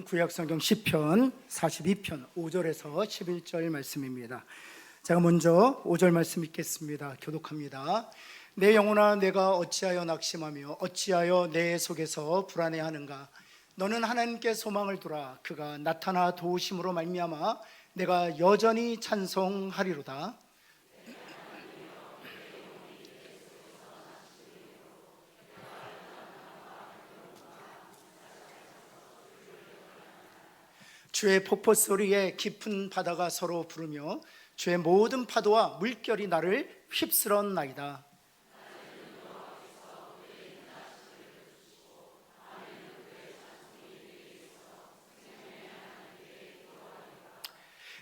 여러분 구약성경 시편 42편 5절에서 11절 말씀입니다. 제가 먼저 5절 말씀 읽겠습니다. 교독합니다. 내 영혼아 내가 어찌하여 낙심하며 어찌하여 내 속에서 불안해하는가. 너는 하나님께 소망을 두라. 그가 나타나 도우심으로 말미암아 내가 여전히 찬송하리로다. 주의 폭포 소리에 깊은 바다가 서로 부르며 주의 모든 파도와 물결이 나를 휩쓸었나이다.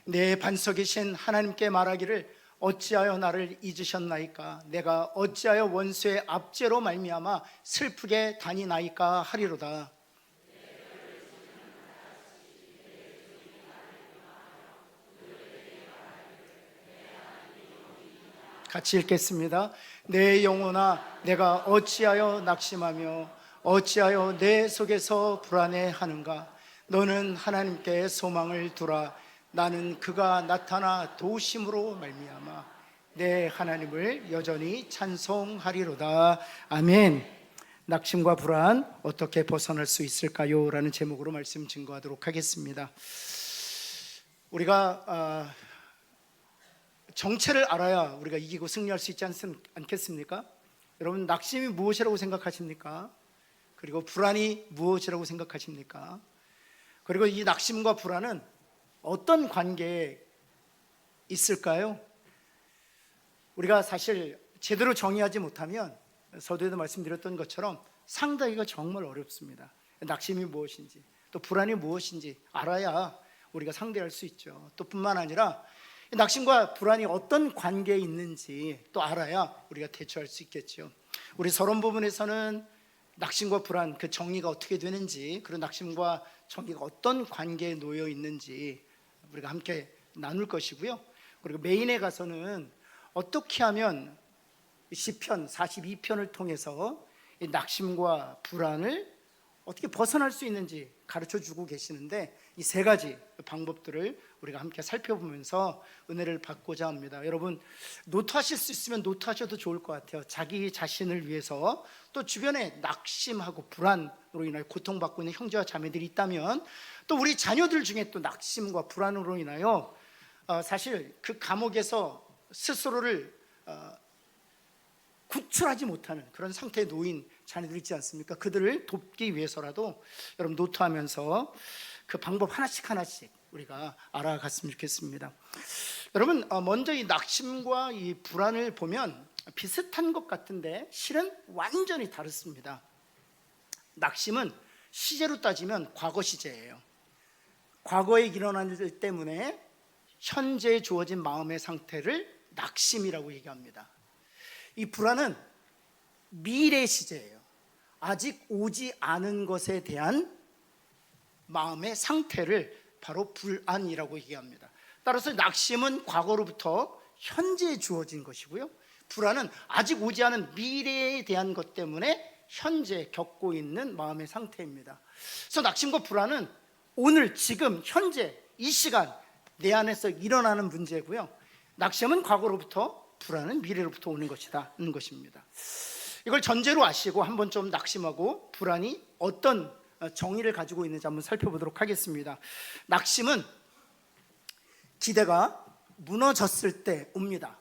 내 반석이신 하나님께 말하기를 어찌하여 나를 잊으셨나이까. 내가 어찌하여 원수의 압제로 말미암아 슬프게 다니나이까 하리로다. 같이 읽겠습니다. 내 영혼아 내가 어찌하여 낙심하며 어찌하여 내 속에서 불안해하는가. 너는 하나님께 소망을 두라. 나는 그가 나타나 도우심으로 말미암아 내 하나님을 여전히 찬송하리로다. 아멘. 낙심과 불안 어떻게 벗어날 수 있을까요? 라는 제목으로 말씀 증거하도록 하겠습니다. 우리가 정체를 알아야 우리가 이기고 승리할 수 있지 않겠습니까? 여러분, 낙심이 무엇이라고 생각하십니까? 그리고 불안이 무엇이라고 생각하십니까? 그리고 이 낙심과 불안은 어떤 관계에 있을까요? 우리가 사실 제대로 정의하지 못하면 서두에도 말씀드렸던 것처럼 상대하기가 정말 어렵습니다. 낙심이 무엇인지 또 불안이 무엇인지 알아야 우리가 상대할 수 있죠. 또 뿐만 아니라 낙심과 불안이 어떤 관계에 있는지 또 알아야 우리가 대처할 수 있겠죠. 우리 서론 부분에서는 낙심과 불안 그 정의가 어떻게 되는지, 그런 낙심과 정의가 어떤 관계에 놓여 있는지 우리가 함께 나눌 것이고요. 그리고 메인에 가서는 어떻게 하면 시편 42편을 통해서 이 낙심과 불안을 어떻게 벗어날 수 있는지 가르쳐주고 계시는데, 이 세 가지 방법들을 우리가 함께 살펴보면서 은혜를 받고자 합니다. 여러분, 노트하실 수 있으면 노트하셔도 좋을 것 같아요. 자기 자신을 위해서, 또 주변에 낙심하고 불안으로 인하여 고통받고 있는 형제와 자매들이 있다면, 또 우리 자녀들 중에 또 낙심과 불안으로 인하여 사실 그 감옥에서 스스로를 구출하지 못하는 그런 상태에 놓인 자녀들 있지 않습니까? 그들을 돕기 위해서라도 여러분 노트하면서 그 방법 하나씩 우리가 알아갔으면 좋겠습니다. 여러분, 먼저 이 낙심과 이 불안을 보면 비슷한 것 같은데 실은 완전히 다릅니다. 낙심은 시제로 따지면 과거 시제예요. 과거에 일어난 일 때문에 현재에 주어진 마음의 상태를 낙심이라고 얘기합니다. 이 불안은 미래 시제예요. 아직 오지 않은 것에 대한 마음의 상태를 바로 불안이라고 얘기합니다. 따라서 낙심은 과거로부터 현재에 주어진 것이고요, 불안은 아직 오지 않은 미래에 대한 것 때문에 현재 겪고 있는 마음의 상태입니다. 그래서 낙심과 불안은 오늘, 지금, 현재, 이 시간 내 안에서 일어나는 문제고요, 낙심은 과거로부터, 불안은 미래로부터 오는 것이다는 것입니다. 이걸 전제로 아시고 한번 좀 낙심하고 불안이 어떤 정의를 가지고 있는지 한번 살펴보도록 하겠습니다. 낙심은 기대가 무너졌을 때 옵니다.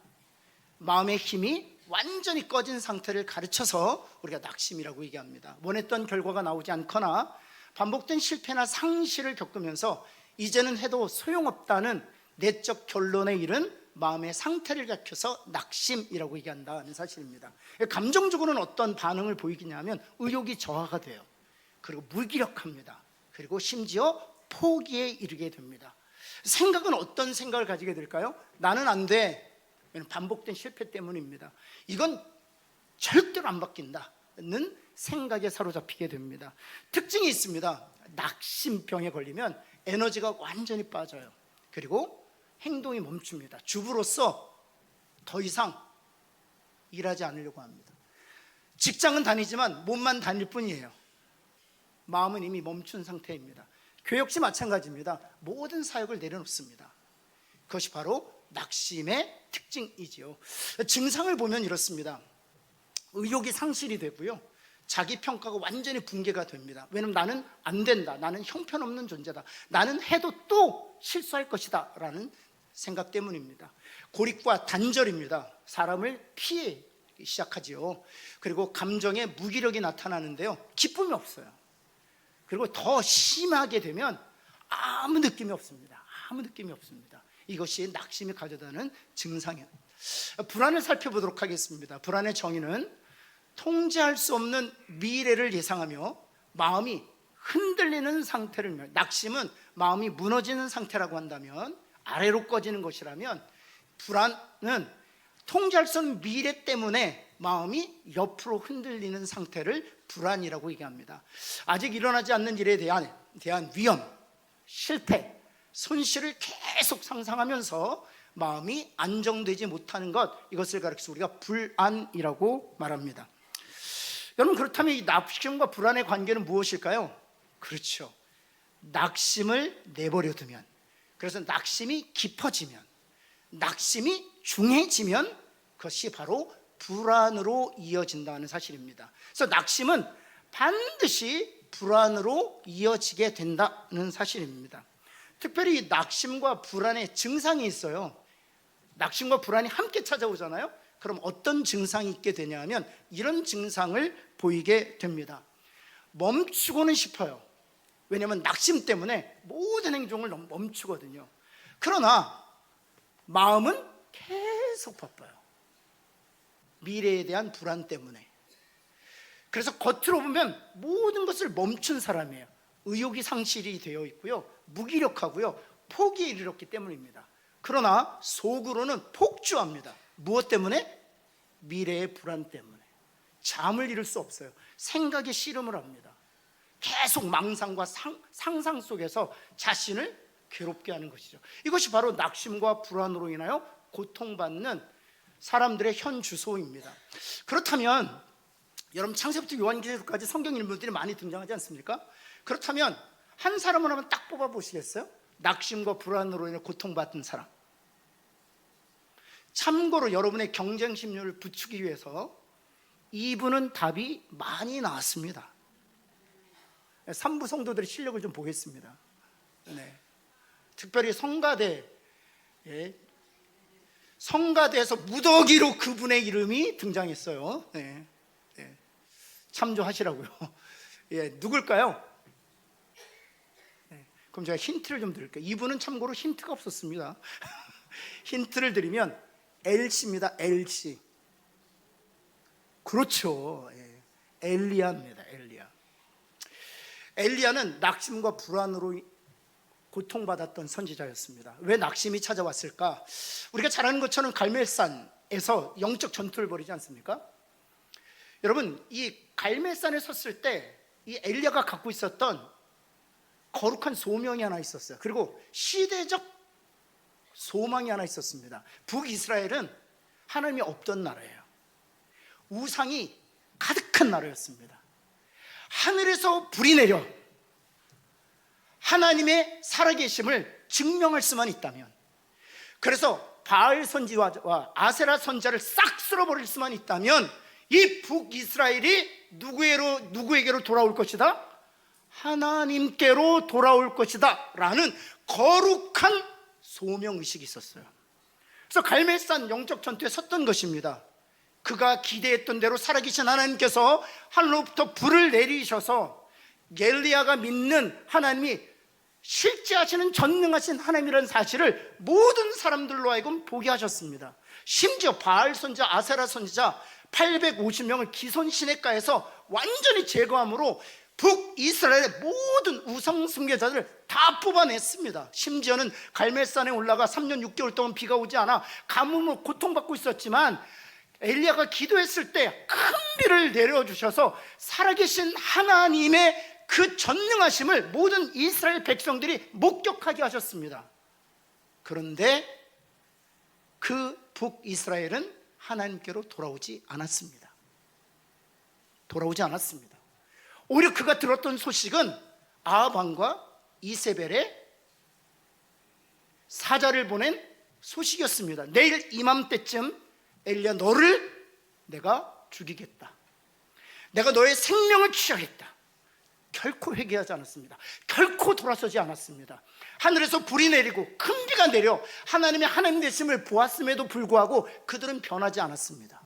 마음의 힘이 완전히 꺼진 상태를 가르쳐서 우리가 낙심이라고 얘기합니다. 원했던 결과가 나오지 않거나 반복된 실패나 상실을 겪으면서 이제는 해도 소용없다는 내적 결론에 이른 마음의 상태를 가르쳐서 낙심이라고 얘기한다는 사실입니다. 감정적으로는 어떤 반응을 보이냐면 의욕이 저하가 돼요. 그리고 무기력합니다. 그리고 심지어 포기에 이르게 됩니다. 생각은 어떤 생각을 가지게 될까요? 나는 안 돼. 반복된 실패 때문입니다. 이건 절대로 안 바뀐다는 생각에 사로잡히게 됩니다. 특징이 있습니다. 낙심병에 걸리면 에너지가 완전히 빠져요. 그리고 행동이 멈춥니다. 주부로서 더 이상 일하지 않으려고 합니다. 직장은 다니지만 몸만 다닐 뿐이에요. 마음은 이미 멈춘 상태입니다. 교회 역시 마찬가지입니다. 모든 사역을 내려놓습니다. 그것이 바로 낙심의 특징이지요. 증상을 보면 이렇습니다. 의욕이 상실이 되고요, 자기 평가가 완전히 붕괴가 됩니다. 왜냐하면 나는 안 된다, 나는 형편없는 존재다, 나는 해도 또 실수할 것이다 라는 생각 때문입니다. 고립과 단절입니다. 사람을 피해 시작하지요. 그리고 감정에 무기력이 나타나는데요, 기쁨이 없어요. 그리고 더 심하게 되면 아무 느낌이 없습니다. 아무 느낌이 없습니다. 이것이 낙심이 가져다는 증상이에요. 불안을 살펴보도록 하겠습니다. 불안의 정의는 통제할 수 없는 미래를 예상하며 마음이 흔들리는 상태를, 낙심은 마음이 무너지는 상태라고 한다면, 아래로 꺼지는 것이라면, 불안은 통제할 수 없는 미래 때문에 마음이 옆으로 흔들리는 상태를 불안이라고 얘기합니다. 아직 일어나지 않는 일에 대한 위험, 실패, 손실을 계속 상상하면서 마음이 안정되지 못하는 것, 이것을 가리켜서 우리가 불안이라고 말합니다. 여러분, 그렇다면 이 낙심과 불안의 관계는 무엇일까요? 그렇죠, 낙심을 내버려 두면, 그래서 낙심이 깊어지면, 낙심이 중해지면 그것이 바로 불안으로 이어진다는 사실입니다. 그래서 낙심은 반드시 불안으로 이어지게 된다는 사실입니다. 특별히 낙심과 불안의 증상이 있어요. 낙심과 불안이 함께 찾아오잖아요. 그럼 어떤 증상이 있게 되냐면 이런 증상을 보이게 됩니다. 멈추고는 싶어요. 왜냐하면 낙심 때문에 모든 행동을 멈추거든요. 그러나 마음은 계속 바빠요. 미래에 대한 불안 때문에. 그래서 겉으로 보면 모든 것을 멈춘 사람이에요. 의욕이 상실이 되어 있고요, 무기력하고요, 포기에 이르렀기 때문입니다. 그러나 속으로는 폭주합니다. 무엇 때문에? 미래의 불안 때문에. 잠을 이룰 수 없어요. 생각에 씨름을 합니다. 계속 망상과 상상 속에서 자신을 괴롭게 하는 것이죠. 이것이 바로 낙심과 불안으로 인하여 고통받는 사람들의 현 주소입니다. 그렇다면 여러분, 창세부터 요한계시록까지 성경 인물들이 많이 등장하지 않습니까? 그렇다면 한 사람을 한번 딱 뽑아 보시겠어요? 낙심과 불안으로 인해 고통받은 사람. 참고로 여러분의 경쟁 심리를 부추기 위해서 이분은 답이 많이 나왔습니다. 3부 성도들의 실력을 좀 보겠습니다. 네. 특별히 성가대에서 무더기로 그분의 이름이 등장했어요. 네. 네. 참조하시라고요. 예, 누굴까요? 네. 그럼 제가 힌트를 좀 드릴게요. 이분은 참고로 힌트가 없었습니다. 힌트를 드리면 엘씨입니다. 엘씨. 그렇죠. 예. 엘리야입니다. 엘리야. 엘리야는 낙심과 불안으로 고통받았던 선지자였습니다. 왜 낙심이 찾아왔을까? 우리가 잘 아는 것처럼 갈멜산에서 영적 전투를 벌이지 않습니까? 여러분, 이 갈멜산에 섰을 때 이 엘리야가 갖고 있었던 거룩한 소명이 하나 있었어요. 그리고 시대적 소망이 하나 있었습니다. 북이스라엘은 하나님이 없던 나라예요. 우상이 가득한 나라였습니다. 하늘에서 불이 내려 하나님의 살아계심을 증명할 수만 있다면, 그래서 바알 선지와 아세라 선지자를 싹 쓸어버릴 수만 있다면 이 북이스라엘이 누구에게로 돌아올 것이다? 하나님께로 돌아올 것이다 라는 거룩한 소명의식이 있었어요. 그래서 갈멜산 영적 전투에 섰던 것입니다. 그가 기대했던 대로 살아계신 하나님께서 하늘로부터 불을 내리셔서 엘리야가 믿는 하나님이 실제하시는 전능하신 하나님이라는 사실을 모든 사람들로 하여금 보게 하셨습니다. 심지어 바알 선지자, 아세라 선지자 850명을 기손 시냇가에서 완전히 제거함으로 북이스라엘의 모든 우상 숭배자들을 다 뽑아냈습니다. 심지어는 갈멜산에 올라가 3년 6개월 동안 비가 오지 않아 가뭄으로 고통받고 있었지만 엘리야가 기도했을 때 큰 비를 내려주셔서 살아계신 하나님의 그 전능하심을 모든 이스라엘 백성들이 목격하게 하셨습니다. 그런데 그 북이스라엘은 하나님께로 돌아오지 않았습니다. 오히려 그가 들었던 소식은 아합 왕과 이세벨의 사자를 보낸 소식이었습니다. 내일 이맘때쯤 엘리야 너를 내가 죽이겠다. 내가 너의 생명을 취하겠다. 결코 회개하지 않았습니다. 결코 돌아서지 않았습니다. 하늘에서 불이 내리고 큰 비가 내려 하나님의 하나님 되심을 보았음에도 불구하고 그들은 변하지 않았습니다.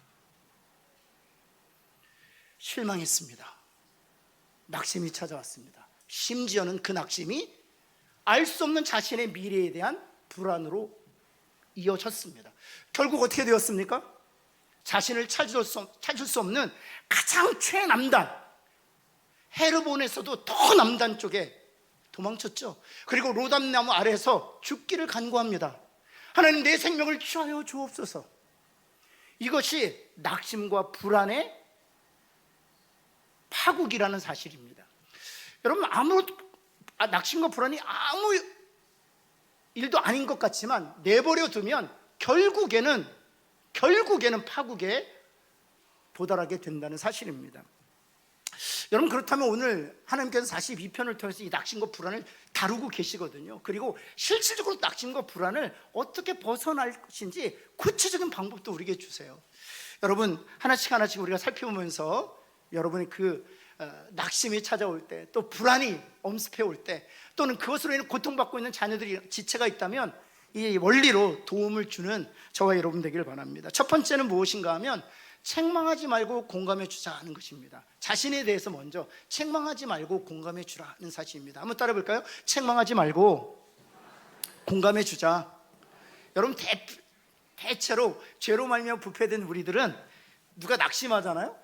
실망했습니다. 낙심이 찾아왔습니다. 심지어는 그 낙심이 알 수 없는 자신의 미래에 대한 불안으로 이어졌습니다. 결국 어떻게 되었습니까? 자신을 찾을 수 없는 가장 최남단 헤르본에서도 더 남단 쪽에 도망쳤죠. 그리고 로담나무 아래에서 죽기를 간구합니다. 하나님 내 생명을 취하여 주옵소서. 이것이 낙심과 불안의 파국이라는 사실입니다. 여러분 낙심과 불안이 아무 일도 아닌 것 같지만 내버려 두면 결국에는 파국에 도달하게 된다는 사실입니다. 여러분 그렇다면 오늘 하나님께서 42편을 통해서 이 낙심과 불안을 다루고 계시거든요. 그리고 실질적으로 낙심과 불안을 어떻게 벗어날 것인지 구체적인 방법도 우리에게 주세요. 여러분 하나씩 우리가 살펴보면서 여러분이 낙심이 찾아올 때, 또 불안이 엄습해 올 때, 또는 그것으로 인해 고통받고 있는 자녀들이 지체가 있다면 이 원리로 도움을 주는 저와 여러분 되기를 바랍니다. 첫 번째는 무엇인가 하면 책망하지 말고 공감해 주자 하는 것입니다. 자신에 대해서 먼저 책망하지 말고 공감해 주라는 사실입니다. 한번 따라 볼까요? 책망하지 말고 공감해 주자. 여러분 대체로 죄로 말미암아 부패된 우리들은 누가 낙심하잖아요?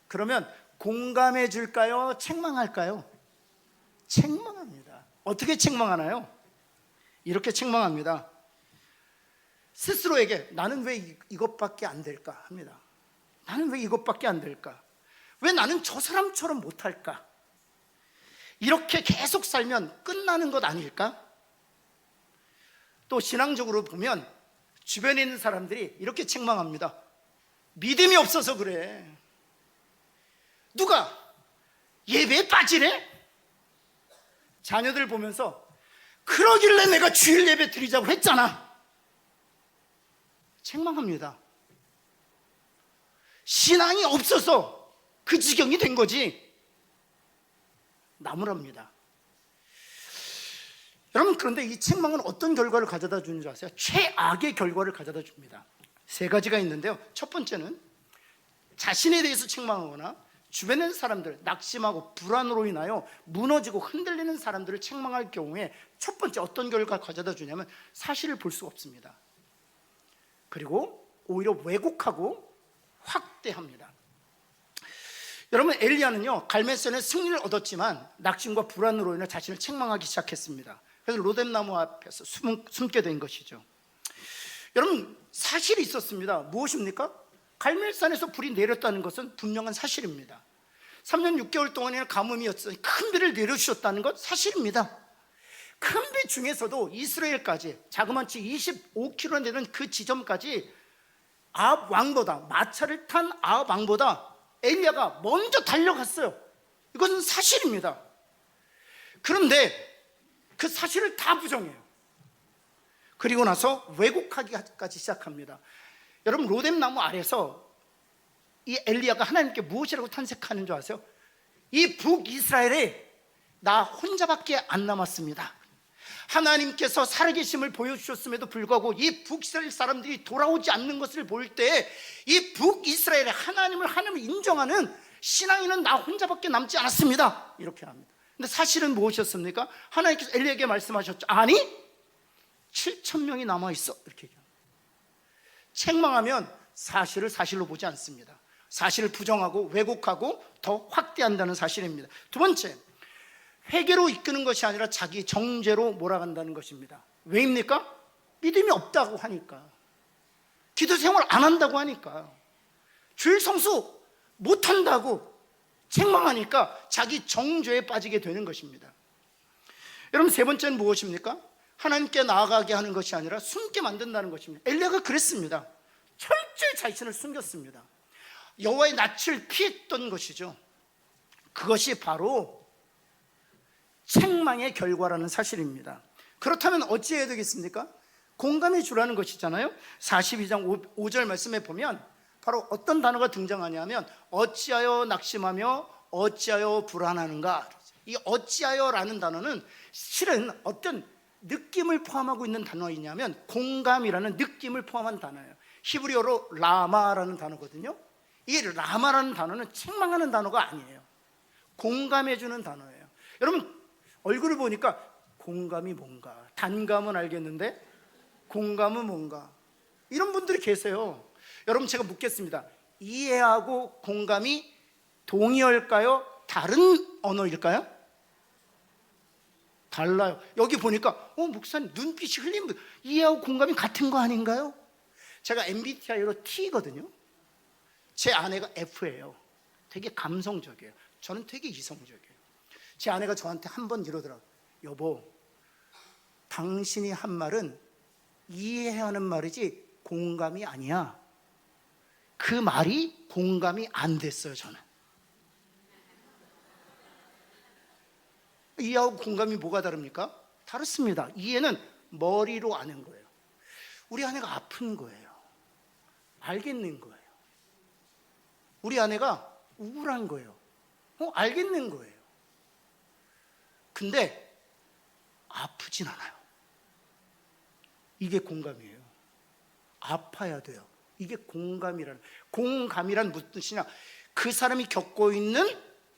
그러면 공감해 줄까요? 책망할까요? 책망합니다. 어떻게 책망하나요? 이렇게 책망합니다. 스스로에게 나는 왜 이것밖에 안 될까 합니다. 나는 왜 이것밖에 안 될까? 왜 나는 저 사람처럼 못할까? 이렇게 계속 살면 끝나는 것 아닐까? 또 신앙적으로 보면 주변에 있는 사람들이 이렇게 책망합니다. 믿음이 없어서 그래. 누가 예배에 빠지래? 자녀들 보면서 그러길래 내가 주일 예배 드리자고 했잖아. 책망합니다. 신앙이 없어서 그 지경이 된 거지. 나무랍니다. 여러분 그런데 이 책망은 어떤 결과를 가져다 주는 줄 아세요? 최악의 결과를 가져다 줍니다. 세 가지가 있는데요. 첫 번째는 자신에 대해서 책망하거나 주변의 사람들, 낙심하고 불안으로 인하여 무너지고 흔들리는 사람들을 책망할 경우에 첫 번째 어떤 결과를 가져다 주냐면 사실을 볼 수가 없습니다. 그리고 오히려 왜곡하고 확대합니다. 여러분 엘리야는요 갈멜산에 승리를 얻었지만 낙심과 불안으로 인해 자신을 책망하기 시작했습니다. 그래서 로뎀나무 앞에서 숨게 된 것이죠. 여러분 사실이 있었습니다. 무엇입니까? 갈멜산에서 불이 내렸다는 것은 분명한 사실입니다. 3년 6개월 동안이나 가뭄이었으니 큰 비를 내려주셨다는 것 사실입니다. 큰 비 중에서도 이스라엘까지 자그마치 25km 되는 그 지점까지 아합 왕보다, 마차를 탄 아합 왕보다 엘리야가 먼저 달려갔어요. 이것은 사실입니다. 그런데 그 사실을 다 부정해요. 그리고 나서 왜곡하기까지 시작합니다. 여러분 로뎀나무 아래서 이 엘리야가 하나님께 무엇이라고 탄식하는 줄 아세요? 이 북이스라엘에 나 혼자밖에 안 남았습니다. 하나님께서 살아계심을 보여주셨음에도 불구하고 이 북이스라엘 사람들이 돌아오지 않는 것을 볼 때 이 북이스라엘의 하나님을 인정하는 신앙인은 나 혼자밖에 남지 않았습니다. 이렇게 합니다. 근데 사실은 무엇이었습니까? 하나님께서 엘리야에게 말씀하셨죠. 아니 7,000명이 남아있어. 이렇게 얘기합니다. 책망하면 사실을 사실로 보지 않습니다. 사실을 부정하고 왜곡하고 더 확대한다는 사실입니다. 두 번째, 회개로 이끄는 것이 아니라 자기 정죄로 몰아간다는 것입니다. 왜입니까? 믿음이 없다고 하니까, 기도 생활 안 한다고 하니까, 주일 성수 못한다고 책망하니까 자기 정죄에 빠지게 되는 것입니다. 여러분 세 번째는 무엇입니까? 하나님께 나아가게 하는 것이 아니라 숨게 만든다는 것입니다. 엘리야가 그랬습니다. 철저히 자신을 숨겼습니다. 여호와의 낯을 피했던 것이죠. 그것이 바로 책망의 결과라는 사실입니다. 그렇다면 어찌해야 되겠습니까? 공감해 주라는 것이잖아요. 42장 5절 말씀에 보면 바로 어떤 단어가 등장하냐면 어찌하여 낙심하며 어찌하여 불안하는가. 이 어찌하여라는 단어는 실은 어떤 느낌을 포함하고 있는 단어이냐면 공감이라는 느낌을 포함한 단어예요. 히브리어로 라마라는 단어거든요. 이 라마라는 단어는 책망하는 단어가 아니에요. 공감해 주는 단어예요. 여러분 얼굴을 보니까 공감이 뭔가, 단감은 알겠는데 공감은 뭔가, 이런 분들이 계세요. 여러분 제가 묻겠습니다. 이해하고 공감이 동의어일까요? 다른 언어일까요? 달라요. 여기 보니까 목사님 눈빛이 흘리는 분, 이해하고 공감이 같은 거 아닌가요? 제가 MBTI로 T거든요. 제 아내가 F예요. 되게 감성적이에요. 저는 되게 이성적이에요. 제 아내가 저한테 한 번 이러더라고요. 여보, 당신이 한 말은 이해해야 하는 말이지 공감이 아니야. 그 말이 공감이 안 됐어요. 저는 이해하고 공감이 뭐가 다릅니까? 다릅니다. 이해는 머리로 아는 거예요. 우리 아내가 아픈 거예요. 알겠는 거예요. 우리 아내가 우울한 거예요. 알겠는 거예요. 근데 아프진 않아요. 이게 공감이에요. 아파야 돼요. 이게 공감이라는, 공감이란 무슨 뜻이냐, 그 사람이 겪고 있는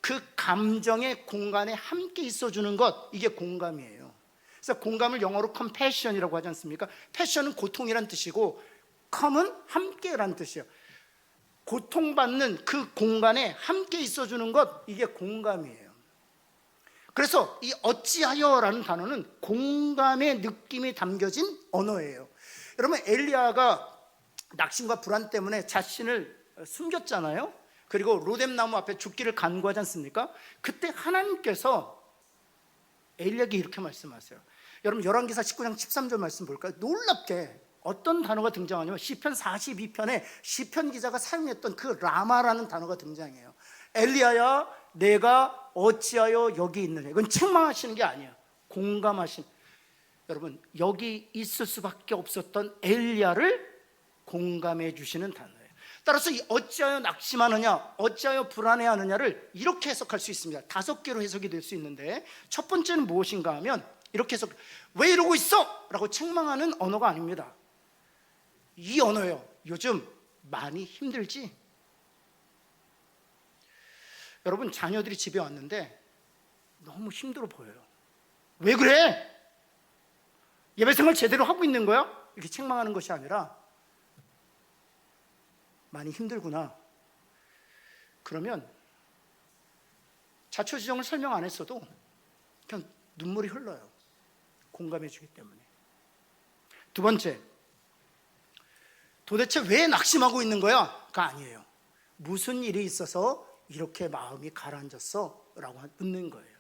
그 감정의 공간에 함께 있어주는 것, 이게 공감이에요. 그래서 공감을 영어로 compassion이라고 하지 않습니까? passion은 고통이란 뜻이고 come은 함께란 뜻이에요. 고통받는 그 공간에 함께 있어주는 것, 이게 공감이에요. 그래서 이 어찌하여라는 단어는 공감의 느낌이 담겨진 언어예요. 여러분 엘리야가 낙심과 불안 때문에 자신을 숨겼잖아요. 그리고 로뎀나무 앞에 죽기를 간구하지 않습니까? 그때 하나님께서 엘리야에게 이렇게 말씀하세요. 여러분 열왕기사 19장 13절 말씀 볼까요? 놀랍게 어떤 단어가 등장하냐면 시편 42편에 시편 기자가 사용했던 그 라마라는 단어가 등장해요. 엘리야야, 내가 어찌하여 여기 있느냐. 이건 책망하시는 게 아니에요. 공감하신. 여러분 여기 있을 수밖에 없었던 엘리야를 공감해 주시는 단어예요. 따라서 이 어찌하여 낙심하느냐, 어찌하여 불안해하느냐를 이렇게 해석할 수 있습니다. 5개로 해석이 될 수 있는데, 첫 번째는 무엇인가 하면 이렇게 해석, 왜 이러고 있어? 라고 책망하는 언어가 아닙니다. 이 언어예요. 요즘 많이 힘들지? 여러분 자녀들이 집에 왔는데 너무 힘들어 보여요. 왜 그래? 예배생활 제대로 하고 있는 거야? 이렇게 책망하는 것이 아니라 많이 힘들구나. 그러면 자초지종을 설명 안 했어도 그냥 눈물이 흘러요. 공감해 주기 때문에. 두 번째, 도대체 왜 낙심하고 있는 거야? 가 아니에요. 무슨 일이 있어서 이렇게 마음이 가라앉았어? 라고 묻는 거예요.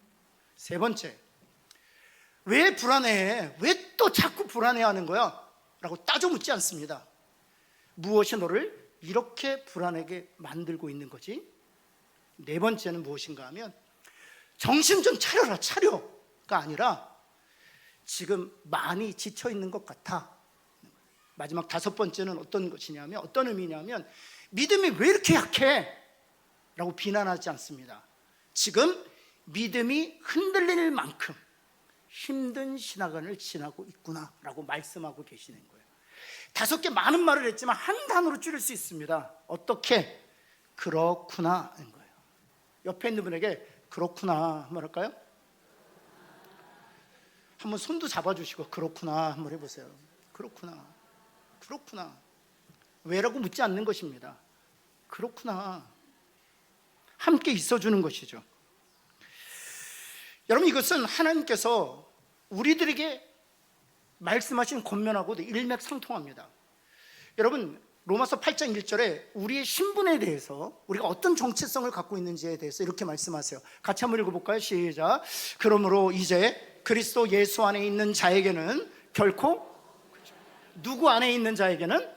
세 번째, 왜 불안해해? 왜 또 자꾸 불안해하는 거야? 라고 따져 묻지 않습니다. 무엇이 너를 이렇게 불안하게 만들고 있는 거지? 네 번째는 무엇인가 하면 정신 좀 차려라, 차려가 아니라 지금 많이 지쳐 있는 것 같아. 마지막 5번째는 어떤 것이냐면, 어떤 의미냐면 믿음이 왜 이렇게 약해? 라고 비난하지 않습니다. 지금 믿음이 흔들릴 만큼 힘든 시간을 지나고 있구나 라고 말씀하고 계시는 거예요. 5개 많은 말을 했지만 한 단어로 줄일 수 있습니다. 어떻게? 그렇구나 하는 거예요. 옆에 있는 분에게 그렇구나 한번 할까요? 한번 손도 잡아주시고 그렇구나 한번 해보세요. 그렇구나, 그렇구나. 왜라고 묻지 않는 것입니다. 그렇구나. 함께 있어주는 것이죠. 여러분 이것은 하나님께서 우리들에게 말씀하신 권면하고도 일맥상통합니다. 여러분 로마서 8장 1절에 우리의 신분에 대해서, 우리가 어떤 정체성을 갖고 있는지에 대해서 이렇게 말씀하세요. 같이 한번 읽어볼까요? 시작. 그러므로 이제 그리스도 예수 안에 있는 자에게는 결코, 누구 안에 있는 자에게는?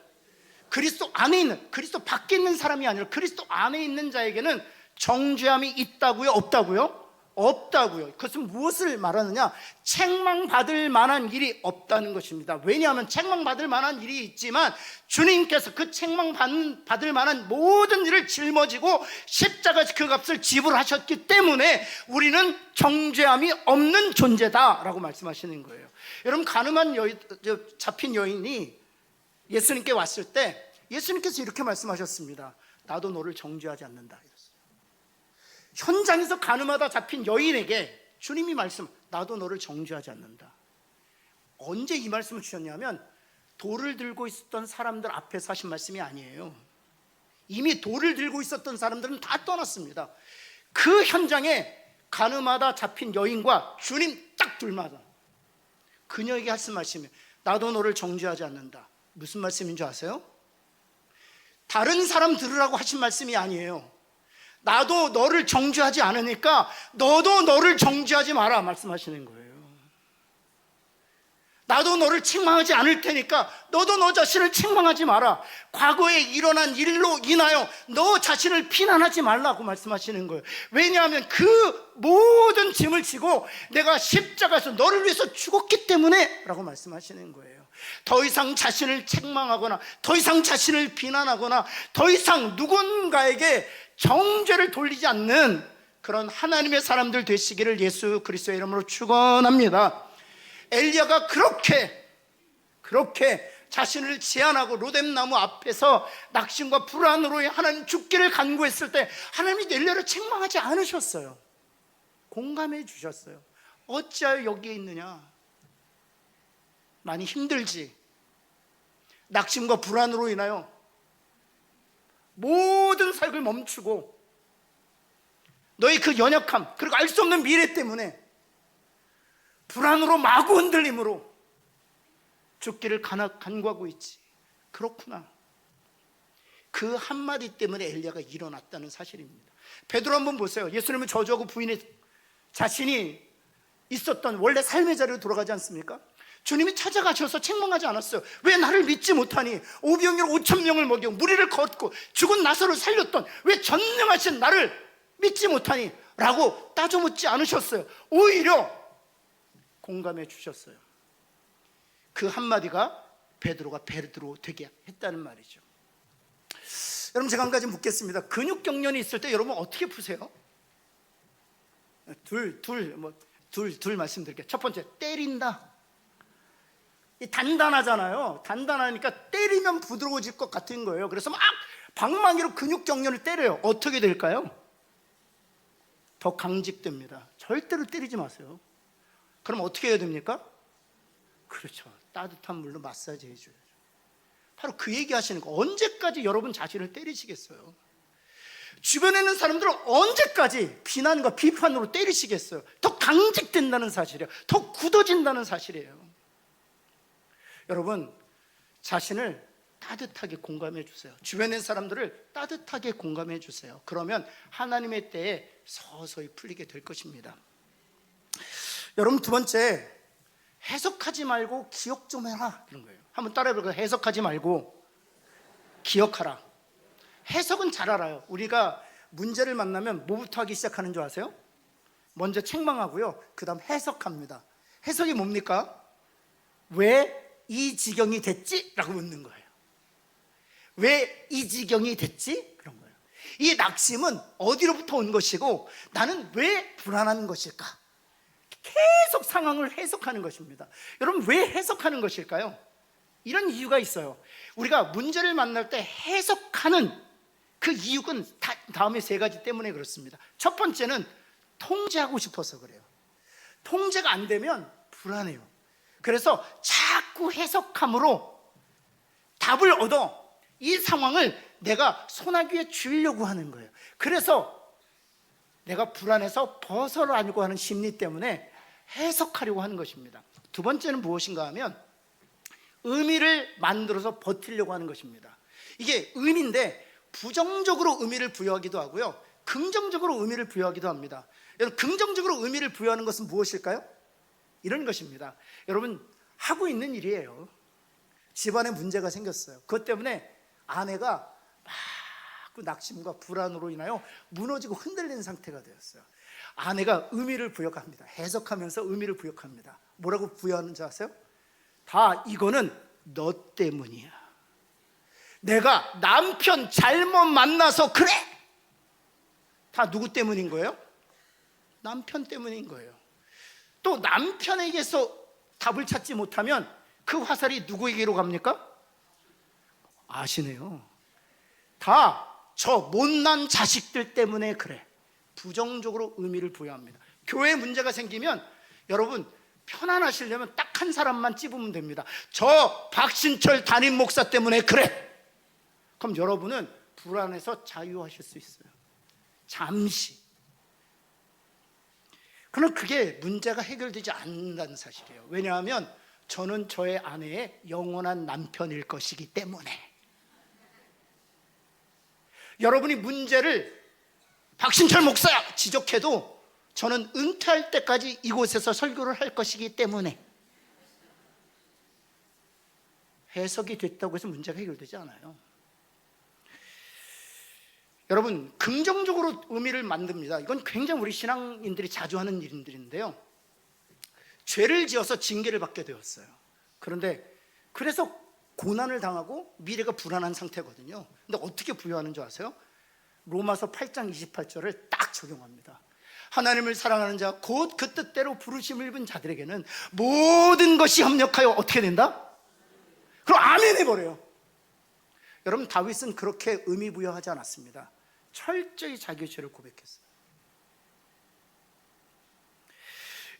그리스도 안에 있는, 그리스도 밖에 있는 사람이 아니라 그리스도 안에 있는 자에게는 정죄함이 있다고요? 없다고요? 없다고요. 그것은 무엇을 말하느냐? 책망받을 만한 일이 없다는 것입니다. 왜냐하면 책망받을 만한 일이 있지만 주님께서 그 책망받을 만한 모든 일을 짊어지고 십자가 그 값을 지불하셨기 때문에 우리는 정죄함이 없는 존재다라고 말씀하시는 거예요. 여러분, 가늠한 잡힌 여인이 예수님께 왔을 때 예수님께서 이렇게 말씀하셨습니다. 나도 너를 정죄하지 않는다. 현장에서 가늠하다 잡힌 여인에게 주님이 나도 너를 정죄하지 않는다. 언제 이 말씀을 주셨냐면 돌을 들고 있었던 사람들 앞에서 하신 말씀이 아니에요. 이미 돌을 들고 있었던 사람들은 다 떠났습니다. 그 현장에 가늠하다 잡힌 여인과 주님 딱 둘마다 그녀에게 하신 말씀이에요. 나도 너를 정죄하지 않는다. 무슨 말씀인 줄 아세요? 다른 사람 들으라고 하신 말씀이 아니에요. 나도 너를 정죄하지 않으니까 너도 너를 정죄하지 마라 말씀하시는 거예요. 나도 너를 책망하지 않을 테니까 너도 너 자신을 책망하지 마라. 과거에 일어난 일로 인하여 너 자신을 비난하지 말라고 말씀하시는 거예요. 왜냐하면 그 모든 짐을 지고 내가 십자가에서 너를 위해서 죽었기 때문에 라고 말씀하시는 거예요. 더 이상 자신을 책망하거나 더 이상 자신을 비난하거나 더 이상 누군가에게 정죄를 돌리지 않는 그런 하나님의 사람들 되시기를 예수 그리스도의 이름으로 축원합니다. 엘리야가 그렇게 자신을 제한하고 로뎀나무 앞에서 낙심과 불안으로 하나님 죽기를 간구했을 때 하나님이 엘리야를 책망하지 않으셨어요. 공감해 주셨어요. 어찌하여 여기에 있느냐? 많이 힘들지? 낙심과 불안으로 인하여 모든 사역을 멈추고 너의 그 연약함 그리고 알 수 없는 미래 때문에 불안으로 마구 흔들림으로 죽기를 간구하고 있지. 그렇구나. 그 한마디 때문에 엘리야가 일어났다는 사실입니다. 베드로 한번 보세요. 예수님을 저주하고 부인의 자신이 있었던 원래 삶의 자리로 돌아가지 않습니까? 주님이 찾아가셔서 책망하지 않았어요. 왜 나를 믿지 못하니? 오병이로 5,000명을 먹이고 무리를 걷고 죽은 나사로를 살렸던 왜 전능하신 나를 믿지 못하니? 라고 따져묻지 않으셨어요. 오히려 공감해 주셨어요. 그 한마디가 베드로가 베드로 되게 했다는 말이죠. 여러분, 제가 한 가지 묻겠습니다. 근육 경련이 있을 때 여러분 어떻게 푸세요? 둘 말씀드릴게요. 첫 번째, 때린다. 단단하잖아요. 단단하니까 때리면 부드러워질 것 같은 거예요. 그래서 막 방망이로 근육 경련을 때려요. 어떻게 될까요? 더 강직됩니다. 절대로 때리지 마세요. 그럼 어떻게 해야 됩니까? 그렇죠. 따뜻한 물로 마사지 해줘야죠. 바로 그 얘기 하시는 거. 언제까지 여러분 자신을 때리시겠어요? 주변에 있는 자들은 언제까지 비난과 비판으로 때리시겠어요? 더 강직된다는 사실이에요. 더 굳어진다는 사실이에요. 여러분, 자신을 따뜻하게 공감해 주세요. 주변에 있는 사람들을 따뜻하게 공감해 주세요. 그러면 하나님의 때에 서서히 풀리게 될 것입니다. 여러분, 두 번째, 해석하지 말고 기억 좀 해라, 이런 거예요. 한번 따라해볼까요? 해석하지 말고 기억하라. 해석은 잘 알아요. 우리가 문제를 만나면 뭐부터 하기 시작하는 줄 아세요? 먼저 책망하고요, 그 다음 해석합니다. 해석이 뭡니까? 왜 이 지경이 됐지? 라고 묻는 거예요. 왜 이 지경이 됐지? 그런 거예요. 이 낙심은 어디로부터 온 것이고 나는 왜 불안한 것일까? 계속 상황을 해석하는 것입니다. 여러분, 왜 해석하는 것일까요? 이런 이유가 있어요. 우리가 문제를 만날 때 해석하는 그 이유는 다음에 세 가지 때문에 그렇습니다. 첫 번째는 통제하고 싶어서 그래요. 통제가 안 되면 불안해요. 그래서 자꾸 해석함으로 답을 얻어 이 상황을 내가 소나기에 쥐려고 하는 거예요. 그래서 내가 불안해서 벗어나려고 하는 심리 때문에 해석하려고 하는 것입니다. 두 번째는 무엇인가 하면 의미를 만들어서 버티려고 하는 것입니다. 이게 의미인데 부정적으로 의미를 부여하기도 하고요, 긍정적으로 의미를 부여하기도 합니다. 여러분, 긍정적으로 의미를 부여하는 것은 무엇일까요? 이런 것입니다. 여러분, 하고 있는 일이에요. 집안에 문제가 생겼어요. 그것 때문에 아내가 막 낙심과 불안으로 인하여 무너지고 흔들리는 상태가 되었어요. 아내가 의미를 부여합니다. 해석하면서 의미를 부여합니다. 뭐라고 부여하는지 아세요? 다 이거는 너 때문이야. 내가 남편 잘못 만나서 그래. 다 누구 때문인 거예요? 남편 때문인 거예요. 또 남편에게서 답을 찾지 못하면 그 화살이 누구에게로 갑니까? 아시네요. 다 저 못난 자식들 때문에 그래. 부정적으로 의미를 부여합니다. 교회에 문제가 생기면 여러분 편안하시려면 딱 한 사람만 찝으면 됩니다. 저 박신철 담임 목사 때문에 그래. 그럼 여러분은 불안해서 자유하실 수 있어요. 잠시. 그러나 그게 문제가 해결되지 않는다는 사실이에요. 왜냐하면 저는 저의 아내의 영원한 남편일 것이기 때문에. 여러분이 문제를 박신철 목사야 지적해도 저는 은퇴할 때까지 이곳에서 설교를 할 것이기 때문에. 해석이 됐다고 해서 문제가 해결되지 않아요. 여러분, 긍정적으로 의미를 만듭니다. 이건 굉장히 우리 신앙인들이 자주 하는 일들인데요. 죄를 지어서 징계를 받게 되었어요. 그런데 그래서 고난을 당하고 미래가 불안한 상태거든요. 근데 어떻게 부여하는 줄 아세요? 로마서 8장 28절을 딱 적용합니다. 하나님을 사랑하는 자 곧 그 뜻대로 부르심을 입은 자들에게는 모든 것이 협력하여 어떻게 된다? 그럼 아멘 해버려요. 여러분, 다윗은 그렇게 의미 부여하지 않았습니다. 철저히 자기의 죄를 고백했어요.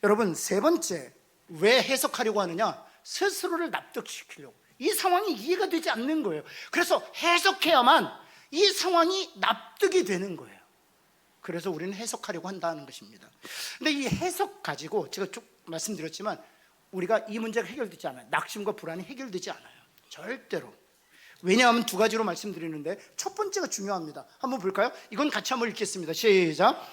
여러분, 세 번째, 왜 해석하려고 하느냐? 스스로를 납득시키려고. 이 상황이 이해가 되지 않는 거예요. 그래서 해석해야만 이 상황이 납득이 되는 거예요. 그래서 우리는 해석하려고 한다는 것입니다. 근데 이 해석 가지고 제가 쭉 말씀드렸지만 우리가 이 문제가 해결되지 않아요. 낙심과 불안이 해결되지 않아요. 절대로. 왜냐하면 두 가지로 말씀드리는데 첫 번째가 중요합니다. 한번 볼까요? 이건 같이 한번 읽겠습니다. 시작.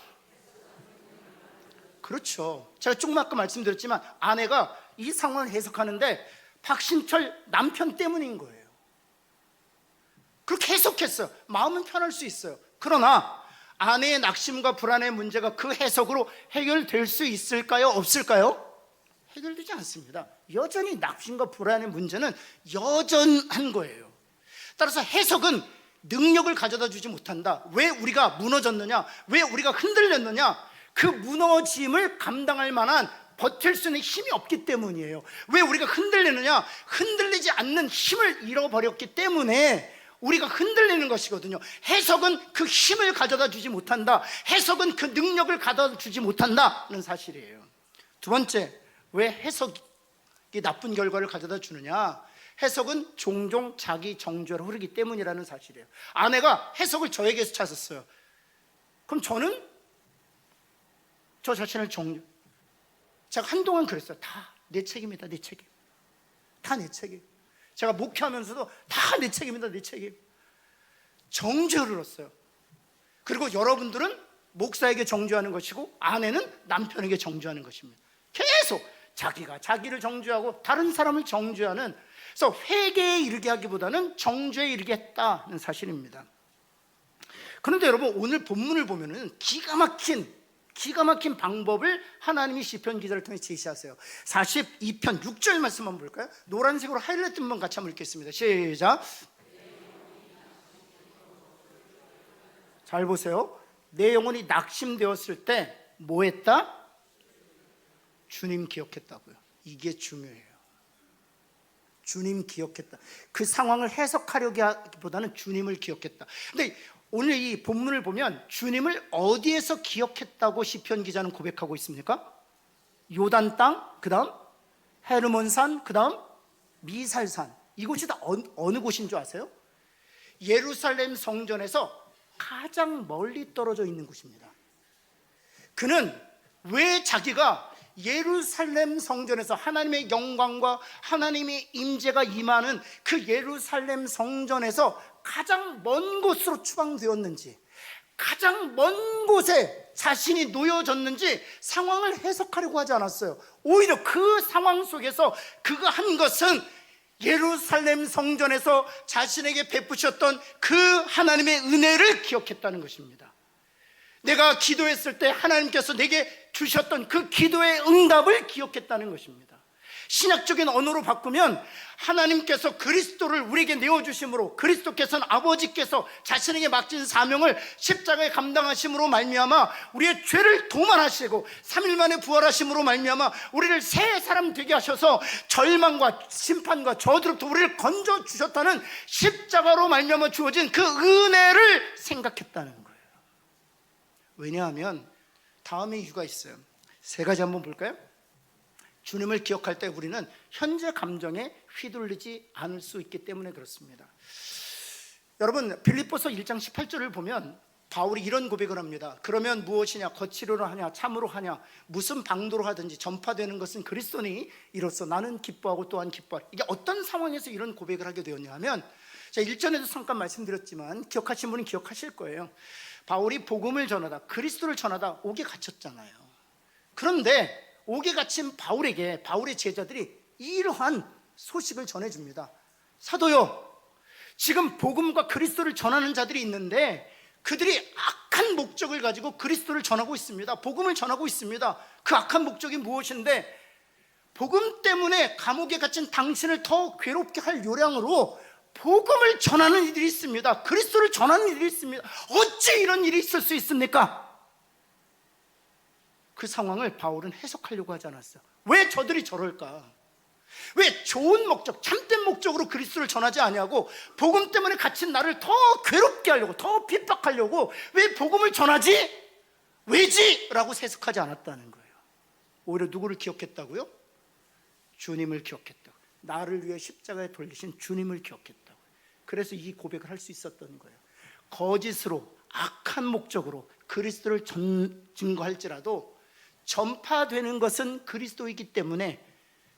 그렇죠. 제가 조금 아까 말씀드렸지만 아내가 이 상황을 해석하는데 박신철 남편 때문인 거예요. 그렇게 해석했어요. 마음은 편할 수 있어요. 그러나 아내의 낙심과 불안의 문제가 그 해석으로 해결될 수 있을까요? 없을까요? 해결되지 않습니다. 여전히 낙심과 불안의 문제는 여전한 거예요. 따라서 해석은 능력을 가져다 주지 못한다. 왜 우리가 무너졌느냐? 왜 우리가 흔들렸느냐? 그 무너짐을 감당할 만한 버틸 수 있는 힘이 없기 때문이에요. 왜 우리가 흔들리느냐? 흔들리지 않는 힘을 잃어버렸기 때문에 우리가 흔들리는 것이거든요. 해석은 그 힘을 가져다 주지 못한다. 해석은 그 능력을 가져다 주지 못한다는 사실이에요. 두 번째, 왜 해석이 나쁜 결과를 가져다 주느냐? 해석은 종종 자기 정죄로 흐르기 때문이라는 사실이에요. 아내가 해석을 저에게서 찾았어요. 그럼 저는 저 자신을 제가 한동안 그랬어요. 다 내 책임이다, 내 책임. 다 내 책임. 제가 목회하면서도 다 내 책임이다, 내 책임. 정죄를 흘렀어요. 그리고 여러분들은 목사에게 정죄하는 것이고 아내는 남편에게 정죄하는 것입니다. 계속 자기가 자기를 정죄하고 다른 사람을 정죄하는, 그래서 회개에 이르게 하기보다는 정죄에 이르게 했다는 사실입니다. 그런데 여러분, 오늘 본문을 보면은 기가 막힌 방법을 하나님이 시편 기자를 통해 제시하세요. 42편 6절 말씀 한번 볼까요? 노란색으로 하이라이트 한번 같이 한번 읽겠습니다. 시작. 잘 보세요. 내 영혼이 낙심되었을 때 뭐 했다? 주님 기억했다고요. 이게 중요해요. 주님 기억했다. 그 상황을 해석하려고 하기보다는 주님을 기억했다. 근데 오늘 이 본문을 보면 주님을 어디에서 기억했다고 시편 기자는 고백하고 있습니까? 요단 땅, 그 다음 헤르몬산, 그 다음 미살산. 이곳이 다 어느 곳인 줄 아세요? 예루살렘 성전에서 가장 멀리 떨어져 있는 곳입니다. 그는 왜 자기가 예루살렘 성전에서 하나님의 영광과 하나님의 임재가 임하는 그 예루살렘 성전에서 가장 먼 곳으로 추방되었는지, 가장 먼 곳에 자신이 놓여졌는지 상황을 해석하려고 하지 않았어요. 오히려 그 상황 속에서 그가 한 것은 예루살렘 성전에서 자신에게 베푸셨던 그 하나님의 은혜를 기억했다는 것입니다. 내가 기도했을 때 하나님께서 내게 주셨던 그 기도의 응답을 기억했다는 것입니다. 신약적인 언어로 바꾸면 하나님께서 그리스도를 우리에게 내어주심으로, 그리스도께서는 아버지께서 자신에게 맡긴 사명을 십자가에 감당하심으로 말미암아 우리의 죄를 도말하시고 3일 만에 부활하심으로 말미암아 우리를 새 사람 되게 하셔서 절망과 심판과 저주로부터 우리를 건져주셨다는 십자가로 말미암아 주어진 그 은혜를 생각했다는 거예요. 왜냐하면 다음에 이유가 있어요. 세 가지 한번 볼까요? 주님을 기억할 때 우리는 현재 감정에 휘둘리지 않을 수 있기 때문에 그렇습니다. 여러분, 빌립보서 1장 18절을 보면 바울이 이런 고백을 합니다. 그러면 무엇이냐? 거칠어로 하냐? 참으로 하냐? 무슨 방도로 하든지 전파되는 것은 그리스도니 이로써 나는 기뻐하고 또한 기뻐하리. 이게 어떤 상황에서 이런 고백을 하게 되었냐 하면, 제가 일전에도 잠깐 말씀드렸지만 기억하신 분은 기억하실 거예요. 바울이 복음을 전하다, 그리스도를 전하다 옥에 갇혔잖아요. 그런데 옥에 갇힌 바울에게 바울의 제자들이 이러한 소식을 전해줍니다. 사도요, 지금 복음과 그리스도를 전하는 자들이 있는데 그들이 악한 목적을 가지고 그리스도를 전하고 있습니다. 복음을 전하고 있습니다. 그 악한 목적이 무엇인데, 복음 때문에 감옥에 갇힌 당신을 더 괴롭게 할 요량으로 복음을 전하는 이들이 있습니다. 그리스도를 전하는 이들이 있습니다. 어찌 이런 일이 있을 수 있습니까? 그 상황을 바울은 해석하려고 하지 않았어요. 왜 저들이 저럴까? 왜 좋은 목적, 참된 목적으로 그리스도를 전하지 아니하고 복음 때문에 갇힌 나를 더 괴롭게 하려고, 더 핍박하려고 왜 복음을 전하지? 왜지? 라고 해석하지 않았다는 거예요. 오히려 누구를 기억했다고요? 주님을 기억했다고. 나를 위해 십자가에 돌리신 주님을 기억했다고. 그래서 이 고백을 할 수 있었던 거예요. 거짓으로, 악한 목적으로 그리스도를 증거할지라도 전파되는 것은 그리스도이기 때문에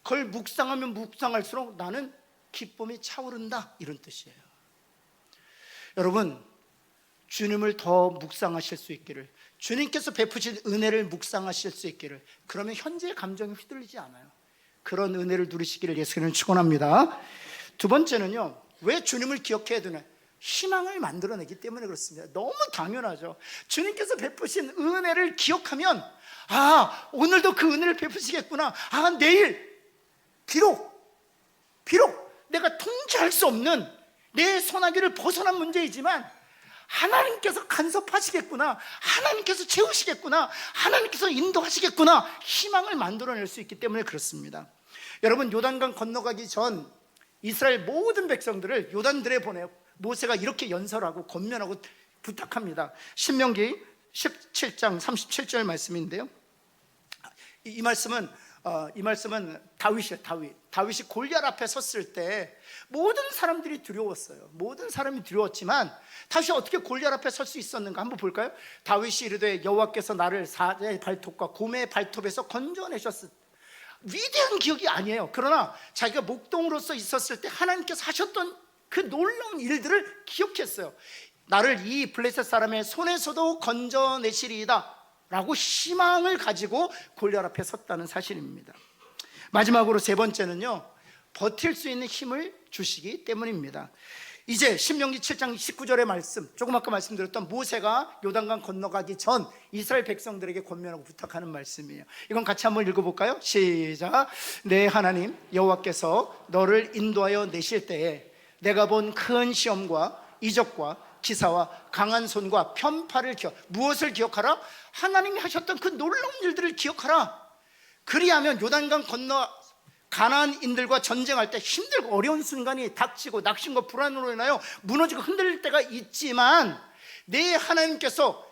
그걸 묵상하면 묵상할수록 나는 기쁨이 차오른다, 이런 뜻이에요. 여러분, 주님을 더 묵상하실 수 있기를, 주님께서 베푸신 은혜를 묵상하실 수 있기를, 그러면 현재의 감정이 휘둘리지 않아요. 그런 은혜를 누리시기를 예수님은 축원합니다. 두 번째는요, 왜 주님을 기억해야 되나? 희망을 만들어내기 때문에 그렇습니다. 너무 당연하죠. 주님께서 베푸신 은혜를 기억하면, 아, 오늘도 그 은혜를 베푸시겠구나. 아, 내일 비록 내가 통제할 수 없는 내 소나기를 벗어난 문제이지만 하나님께서 간섭하시겠구나, 하나님께서 채우시겠구나, 하나님께서 인도하시겠구나, 희망을 만들어낼 수 있기 때문에 그렇습니다. 여러분, 요단강 건너가기 전 이스라엘 모든 백성들을 요단들에 보내요. 모세가 이렇게 연설하고 권면하고 부탁합니다. 신명기 17장 37절 말씀인데요, 이 말씀은 다윗이 골리앗 앞에 섰을 때 모든 사람들이 두려웠어요. 모든 사람이 두려웠지만 다윗이 어떻게 골리앗 앞에 설 수 있었는가 한번 볼까요? 다윗이 이르되 여호와께서 나를 사자의 발톱과 곰의 발톱에서 건져내셨을, 위대한 기억이 아니에요. 그러나 자기가 목동으로서 있었을 때 하나님께서 하셨던 그 놀라운 일들을 기억했어요. 나를 이 블레셋 사람의 손에서도 건져내시리이다 라고 희망을 가지고 골리앗 앞에 섰다는 사실입니다. 마지막으로 세 번째는요, 버틸 수 있는 힘을 주시기 때문입니다. 이제 신명기 7장 19절의 말씀, 조금 아까 말씀드렸던 모세가 요단강 건너가기 전 이스라엘 백성들에게 권면하고 부탁하는 말씀이에요. 이건 같이 한번 읽어볼까요? 시작. 내 하나님 여호와께서 너를 인도하여 내실 때에 내가 본 큰 시험과 이적과 기사와 강한 손과 편파를 무엇을 기억하라? 하나님이 하셨던 그 놀라운 일들을 기억하라. 그리하면 요단강 건너 가나안인들과 전쟁할 때 힘들고 어려운 순간이 닥치고 낙심과 불안으로 인하여 무너지고 흔들릴 때가 있지만 내 하나님께서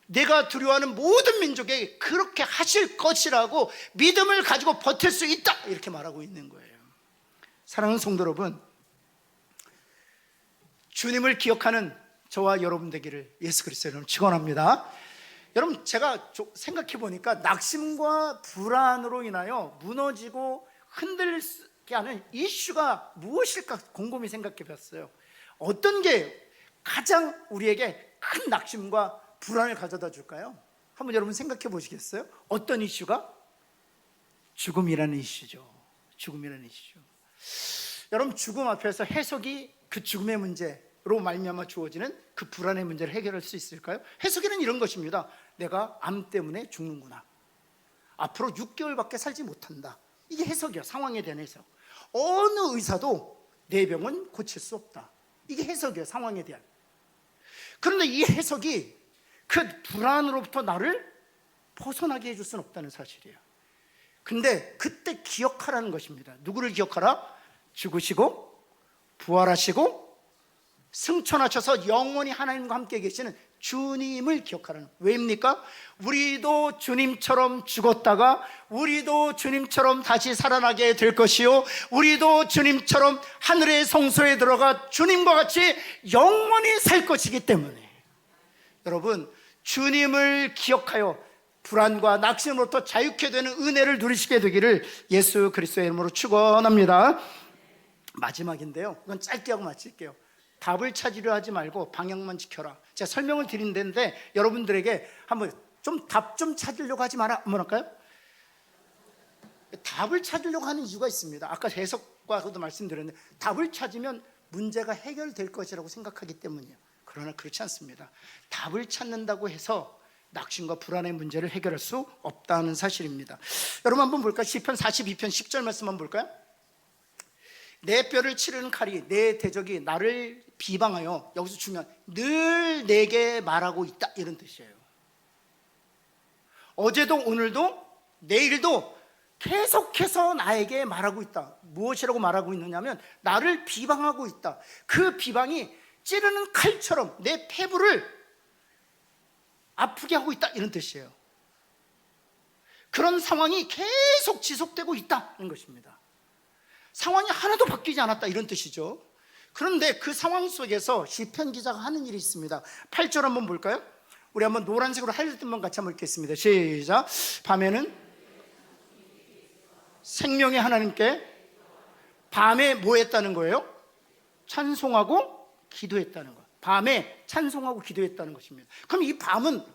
내가 두려워하는 모든 민족에게 그렇게 하실 것이라고 믿음을 가지고 버틸 수 있다, 이렇게 말하고 있는 거예요. 사랑하는 성도 여러분, 주님을 기억하는 저와 여러분 되기를 예수 그리스도의 이름으로 축원합니다. 여러분, 제가 생각해 보니까 낙심과 불안으로 인하여 무너지고 흔들리게 하는 이슈가 무엇일까 곰곰이 생각해 봤어요. 어떤 게 가장 우리에게 큰 낙심과 불안을 가져다 줄까요? 한번 여러분 생각해 보시겠어요? 어떤 이슈가? 죽음이라는 이슈죠. 죽음이라는 이슈죠. 여러분, 죽음 앞에서 해석이 그 죽음의 문제로 말미암아 주어지는 그 불안의 문제를 해결할 수 있을까요? 해석에는 이런 것입니다. 내가 암 때문에 죽는구나. 앞으로 6개월밖에 살지 못한다. 이게 해석이야. 상황에 대한 해석. 어느 의사도 내 병은 고칠 수 없다. 이게 해석이에요. 상황에 대한. 그런데 이 해석이 그 불안으로부터 나를 벗어나게 해줄 수는 없다는 사실이에요. 근데 그때 기억하라는 것입니다. 누구를 기억하라? 죽으시고 부활하시고 승천하셔서 영원히 하나님과 함께 계시는 주님을 기억하라는. 왜입니까? 우리도 주님처럼 죽었다가 우리도 주님처럼 다시 살아나게 될 것이요, 우리도 주님처럼 하늘의 성소에 들어가 주님과 같이 영원히 살 것이기 때문에 여러분, 주님을 기억하여 불안과 낙심으로부터 자유케 되는 은혜를 누리시게 되기를 예수 그리스도의 이름으로 축원합니다. 마지막인데요, 이건 짧게 하고 마칠게요. 답을 찾으려 하지 말고 방향만 지켜라. 제가 설명을 드리는데 여러분들에게 한번 좀 답 좀 찾으려고 하지 마라. 한번 할까요? 답을 찾으려고 하는 이유가 있습니다. 아까 해석과도 말씀드렸는데 답을 찾으면 문제가 해결될 것이라고 생각하기 때문이에요. 그러나 그렇지 않습니다. 답을 찾는다고 해서 낙심과 불안의 문제를 해결할 수 없다는 사실입니다. 여러분 한번 볼까요? 시편 42편 10절 말씀 한번 볼까요? 내 뼈를 치르는 칼이 내 대적이 나를 비방하여, 여기서 중요한, 늘 내게 말하고 있다, 이런 뜻이에요. 어제도 오늘도 내일도 계속해서 나에게 말하고 있다. 무엇이라고 말하고 있느냐면 나를 비방하고 있다. 그 비방이 찌르는 칼처럼 내 폐부를 아프게 하고 있다, 이런 뜻이에요. 그런 상황이 계속 지속되고 있다는 것입니다. 상황이 하나도 바뀌지 않았다, 이런 뜻이죠. 그런데 그 상황 속에서 시편 기자가 하는 일이 있습니다. 8절 한번 볼까요? 우리 한번 노란색으로 하얀 뜻만 같이 한번 읽겠습니다. 시작. 밤에는 생명의 하나님께, 밤에 뭐 했다는 거예요? 찬송하고 기도했다는 거. 밤에 찬송하고 기도했다는 것입니다. 그럼 이 밤은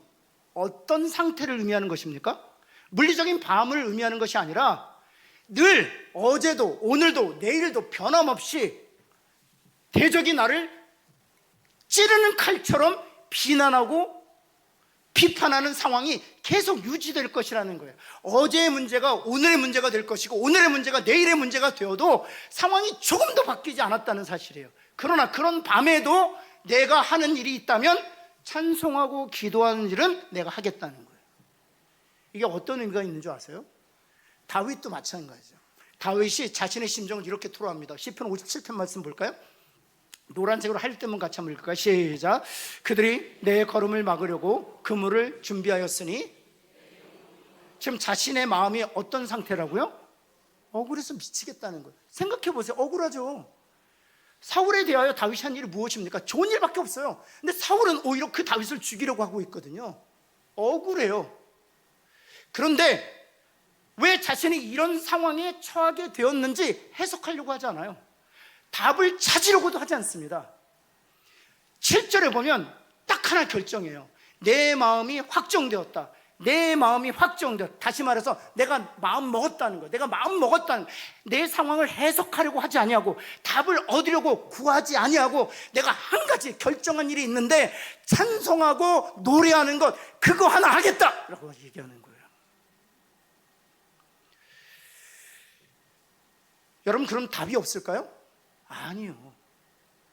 어떤 상태를 의미하는 것입니까? 물리적인 밤을 의미하는 것이 아니라 늘 어제도 오늘도 내일도 변함없이 대적이 나를 찌르는 칼처럼 비난하고 비판하는 상황이 계속 유지될 것이라는 거예요. 어제의 문제가 오늘의 문제가 될 것이고 오늘의 문제가 내일의 문제가 되어도 상황이 조금도 바뀌지 않았다는 사실이에요. 그러나 그런 밤에도 내가 하는 일이 있다면 찬송하고 기도하는 일은 내가 하겠다는 거예요. 이게 어떤 의미가 있는 줄 아세요? 다윗도 마찬가지죠. 다윗이 자신의 심정을 이렇게 토로합니다. 시편 57편 말씀 볼까요? 노란색으로 할 때만 같이 한번 읽을까요? 시작. 그들이 내 걸음을 막으려고 그물을 준비하였으니, 지금 자신의 마음이 어떤 상태라고요? 억울해서 미치겠다는 거예요. 생각해 보세요. 억울하죠. 사울에 대하여 다윗이 한 일이 무엇입니까? 좋은 일밖에 없어요. 근데 사울은 오히려 그 다윗을 죽이려고 하고 있거든요. 억울해요. 그런데 왜 자신이 이런 상황에 처하게 되었는지 해석하려고 하지 않아요. 답을 찾으려고도 하지 않습니다. 7절에 보면 딱 하나 결정해요. 내 마음이 확정되었다. 내 마음이 확정되었다. 다시 말해서 내가 마음 먹었다는 거예요. 내가 마음 먹었다는 거예요. 내 상황을 해석하려고 하지 아니하고 답을 얻으려고 구하지 아니하고 내가 한 가지 결정한 일이 있는데 찬송하고 노래하는 것, 그거 하나 하겠다라고 얘기하는 거예요. 여러분, 그럼 답이 없을까요? 아니요.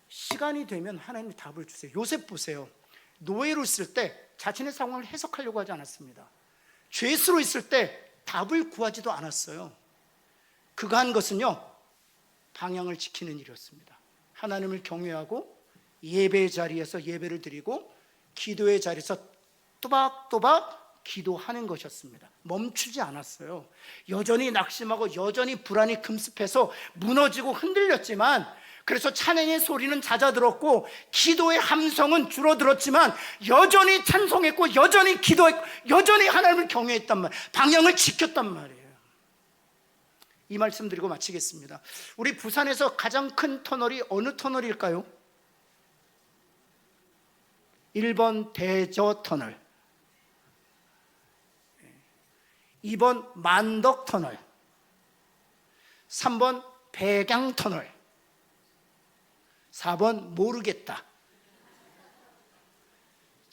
시간이 되면 하나님이 답을 주세요. 요셉 보세요. 노예로 있을 때 자신의 상황을 해석하려고 하지 않았습니다. 죄수로 있을 때 답을 구하지도 않았어요. 그가 한 것은요, 방향을 지키는 일이었습니다. 하나님을 경외하고 예배의 자리에서 예배를 드리고 기도의 자리에서 또박또박 기도하는 것이었습니다. 멈추지 않았어요. 여전히 낙심하고 여전히 불안이 금습해서 무너지고 흔들렸지만, 그래서 찬양의 소리는 잦아들었고 기도의 함성은 줄어들었지만 여전히 찬송했고 여전히 기도했고 여전히 하나님을 경외했단 말이에요. 방향을 지켰단 말이에요. 이 말씀 드리고 마치겠습니다. 우리 부산에서 가장 큰 터널이 어느 터널일까요? 1번 대저터널, 2번 만덕터널, 3번 백양터널, 4번 모르겠다.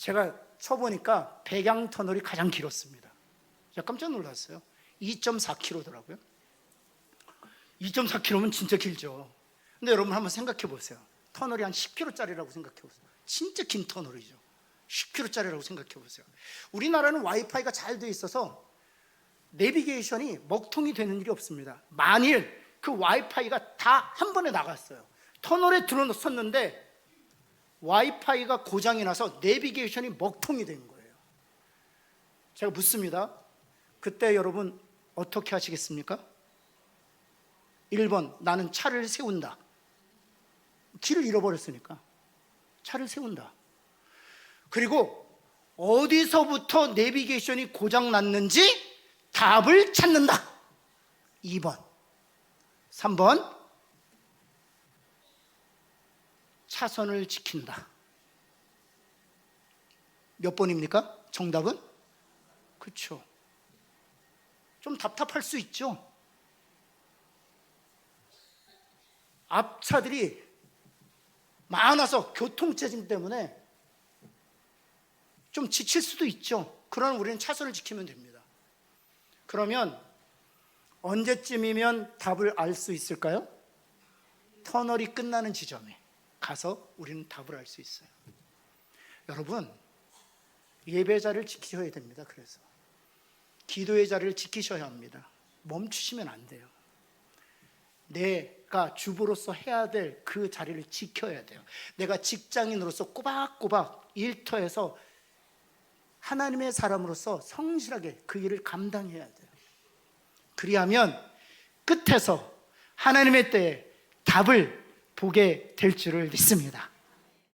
제가 쳐보니까 백양 터널이 가장 길었습니다. 제가 깜짝 놀랐어요. 2.4km더라고요. 2.4km면 진짜 길죠. 근데 여러분 한번 생각해 보세요. 터널이 한 10km짜리라고 생각해 보세요. 진짜 긴 터널이죠. 10km짜리라고 생각해 보세요. 우리나라는 와이파이가 잘 돼 있어서 내비게이션이 먹통이 되는 일이 없습니다. 만일 그 와이파이가 다 한 번에 나갔어요. 터널에 들어섰는데 와이파이가 고장이 나서 내비게이션이 먹통이 된 거예요. 제가 묻습니다. 그때 여러분 어떻게 하시겠습니까? 1번, 나는 차를 세운다. 길을 잃어버렸으니까 차를 세운다. 그리고 어디서부터 내비게이션이 고장 났는지 답을 찾는다. 2번. 3번, 차선을 지킨다. 몇 번입니까? 정답은? 그렇죠. 좀 답답할 수 있죠. 앞차들이 많아서 교통체증 때문에 좀 지칠 수도 있죠. 그러나 우리는 차선을 지키면 됩니다. 그러면 언제쯤이면 답을 알 수 있을까요? 터널이 끝나는 지점에 가서 우리는 답을 알 수 있어요. 여러분, 예배 자리를 지키셔야 됩니다. 그래서 기도의 자리를 지키셔야 합니다. 멈추시면 안 돼요. 내가 주부로서 해야 될 그 자리를 지켜야 돼요. 내가 직장인으로서 꼬박꼬박 일터에서 하나님의 사람으로서 성실하게 그 일을 감당해야 돼요. 그리하면 끝에서 하나님의 때에 답을 보게 될 줄을 믿습니다.